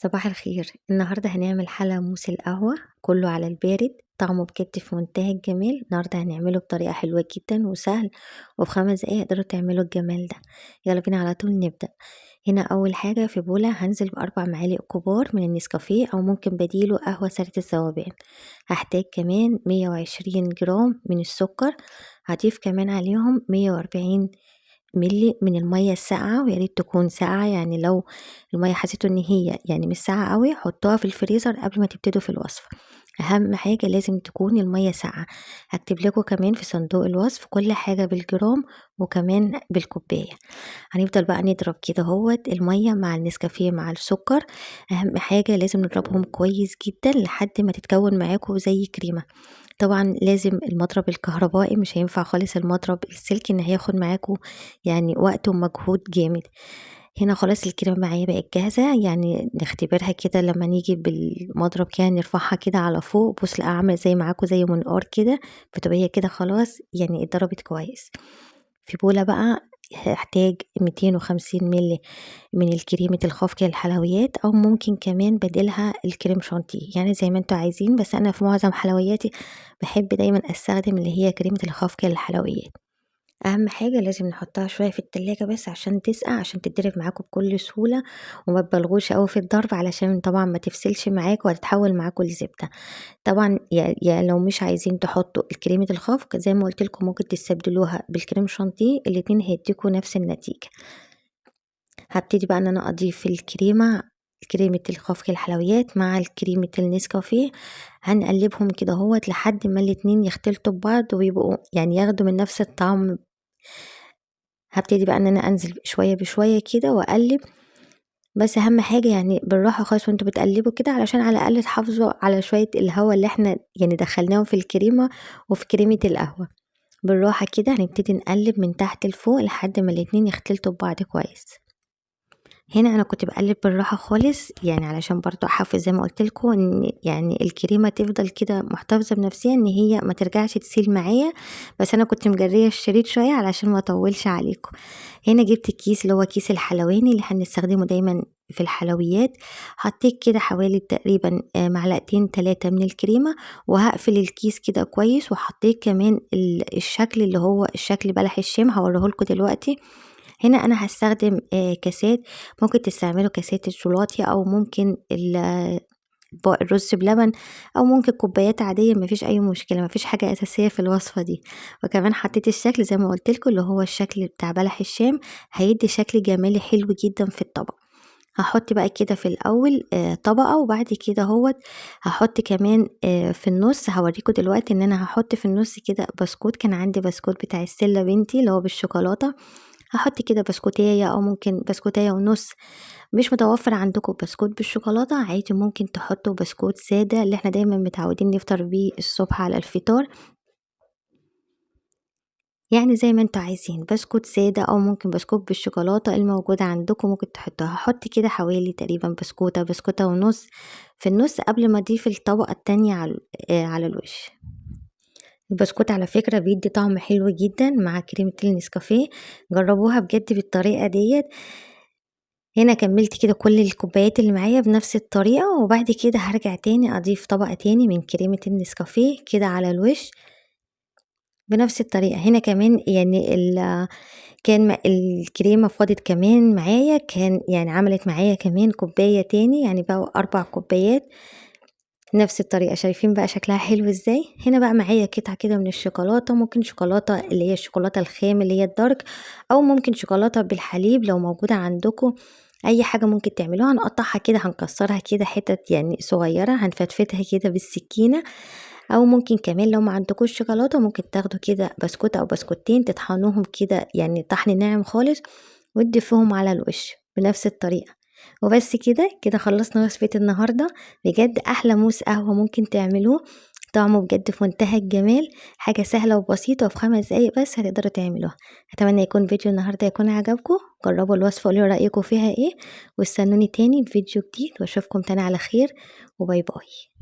صباح الخير. النهاردة هنعمل حلا موس القهوة كله على البارد، طعمه بجد في منتهى الجمال. النهاردة هنعمله بطريقة حلوة جدا وسهل، وفي 5 دقايق تقدروا تعملوا الجمال ده. يلا بينا على طول نبدأ. هنا أول حاجة في بولة هنزل ب4 معالق كبار من النسكافيه، أو ممكن بديله قهوة سارة الذوبان. هحتاج كمان 120 جرام من السكر، هضيف كمان عليهم 140 ملي من المية الساقعة، ويا ريت تكون ساقعة. يعني لو المية حسيتوا ان هي يعني مش ساقعة قوي، حطوها في الفريزر قبل ما تبتدوا في الوصفة. اهم حاجة لازم تكون المية ساقعة. هكتب لكم كمان في صندوق الوصف كل حاجة بالجرام وكمان بالكوباية. هنفضل بقى نضرب كده هوت المية مع النسكافيه مع السكر. اهم حاجة لازم نضربهم كويس جدا لحد ما تتكون معاكم زي كريمة. طبعا لازم المضرب الكهربائي، مش هينفع خالص المضرب السلكي، ان هياخد معاكم يعني وقت ومجهود جامد. هنا خلاص الكريمة معايا بقت جاهزة، يعني نختبرها كده لما نيجي بالمضرب كده نرفعها كده على فوق. بص لقى عاملة زي معاكم زي منقار كده، بتبقى هي كده خلاص يعني اتضربت كويس. في بولة بقى هحتاج 250 ملي من الكريمة الخفق الحلويات، او ممكن كمان بديلها الكريم شانتيه، يعني زي ما انتوا عايزين. بس انا في معظم حلوياتي بحب دايما استخدم اللي هي كريمة الخفق الحلويات. اهم حاجة لازم نحطها شوية في التلاجة بس عشان تسقع، عشان تتضرب معاكم بكل سهولة. وما تبالغوش قوي في الضرب علشان طبعا ما تفسلش معاكم وتتحول معاكم لزبدة. طبعا يا لو مش عايزين تحطوا الكريمة الخفق زي ما قلت لكم، ممكن تستبدلوها بالكريم شانتيه، الاتنين هيديكوا نفس النتيجة. هبتدي بقى ان انا اضيف كريمة الخفق الحلويات مع الكريمة النسكافيه. هنقلبهم كده هوت لحد ما الاتنين يختلطوا ببعض ويبقوا يعني ياخدوا من نفس الطعم. هبتدي بقى ان انا انزل شوية بشوية كده واقلب، بس اهم حاجة يعني بالراحة خالص وانتوا بتقلبوا كده، علشان على الاقل تحافظوا على شوية الهواء اللي احنا يعني دخلناهم في الكريمة وفي كريمة القهوة. بالراحة كده هنبتدي نقلب من تحت لفوق لحد ما الاتنين يختلطوا ببعض كويس. هنا انا كنت بقلب بالراحة خالص، يعني علشان برضو احافظ زي ما قلت لكم ان يعني الكريمة تفضل كده محتفظة بنفسها، ان هي ما ترجعش تسيل معايا. بس انا كنت مجرية الشريط شوية علشان ما اطولش عليكم. هنا جبت الكيس اللي هو كيس الحلواني اللي هنستخدمه دايما في الحلويات. حطيت كده حوالي تقريبا معلقتين 3 من الكريمة، وهقفل الكيس كده كويس. وحطيت كمان الشكل اللي هو الشكل بلح الشام، هوريهولكوا دلوقتي. هنا انا هستخدم كاسات. ممكن تستعملوا كاسات الجيلاتي، او ممكن الرز بلبن، او ممكن كوبايات عادية. مفيش اي مشكلة، مفيش حاجة اساسية في الوصفة دي. وكمان حطيت الشكل زي ما قلت لكم اللي هو الشكل بتاع بلح الشام، هيدي شكل جمالي حلو جدا في الطبق. هحط بقى كده في الاول طبقة، وبعد كده هوت هحط كمان في النص. هوريكم دلوقتي ان انا هحط في النص كده بسكوت. كان عندي بسكوت بتاع السلة بنتي اللي هو بالشوكولاتة. هحط كده بسكوتية او ممكن بسكوتية ونص. مش متوفر عندكم بسكوت بالشوكولاتة عادي، ممكن تحطوا بسكوت سادة اللي احنا دايما متعودين نفطر بيه الصبح على الفطار. يعني زي ما انتوا عايزين بسكوت سادة، او ممكن بسكوت بالشوكولاتة الموجودة عندكم ممكن تحطوها. هحط كده حوالي تقريبا بسكوتة ونص في النص قبل ما اضيف الطبقة التانية على الوش. البسكوت على فكرة بيدي طعم حلو جدا مع كريمة النسكافيه، جربوها بجد بالطريقة ديت. هنا كملت كده كل الكوبايات اللي معايا بنفس الطريقة، وبعد كده هرجع تاني اضيف طبقة تاني من كريمة النسكافيه كده على الوش بنفس الطريقة. هنا كمان يعني الكريمة فاضت كمان معايا، كان يعني عملت معايا كمان كوباية تاني، يعني بقوا 4 كوبايات. نفس الطريقة، شايفين بقى شكلها حلو ازاي. هنا بقى معايا قطعة كده من الشوكولاتة، ممكن شوكولاتة اللي هي الشوكولاتة الخام اللي هي الدارك، او ممكن شوكولاتة بالحليب لو موجودة عندكم. اي حاجة ممكن تعملوها. هنقطعها كده، هنكسرها كده حتت يعني صغيرة، هنفتفتها كده بالسكينة. او ممكن كمان لو ما عندكوش شوكولاتة ممكن تاخدوا كده بسكوت او بسكوتين تطحنوهم كده يعني طحن ناعم خالص، وتضيفوهم على الوش بنفس الطريقة. وبس كده كده خلصنا وصفة النهاردة. بجد احلى موس قهوة ممكن تعملوه، طعمه بجد في منتهى الجمال. حاجة سهلة وبسيطة وفي 5 دقايق بس هتقدروا تعملوها. اتمنى يكون فيديو النهاردة يكون عجبكم. جربوا الوصفة وقولوا رأيكم فيها ايه، واستنوني تاني بفيديو جديد، واشوفكم تاني على خير، وباي باي.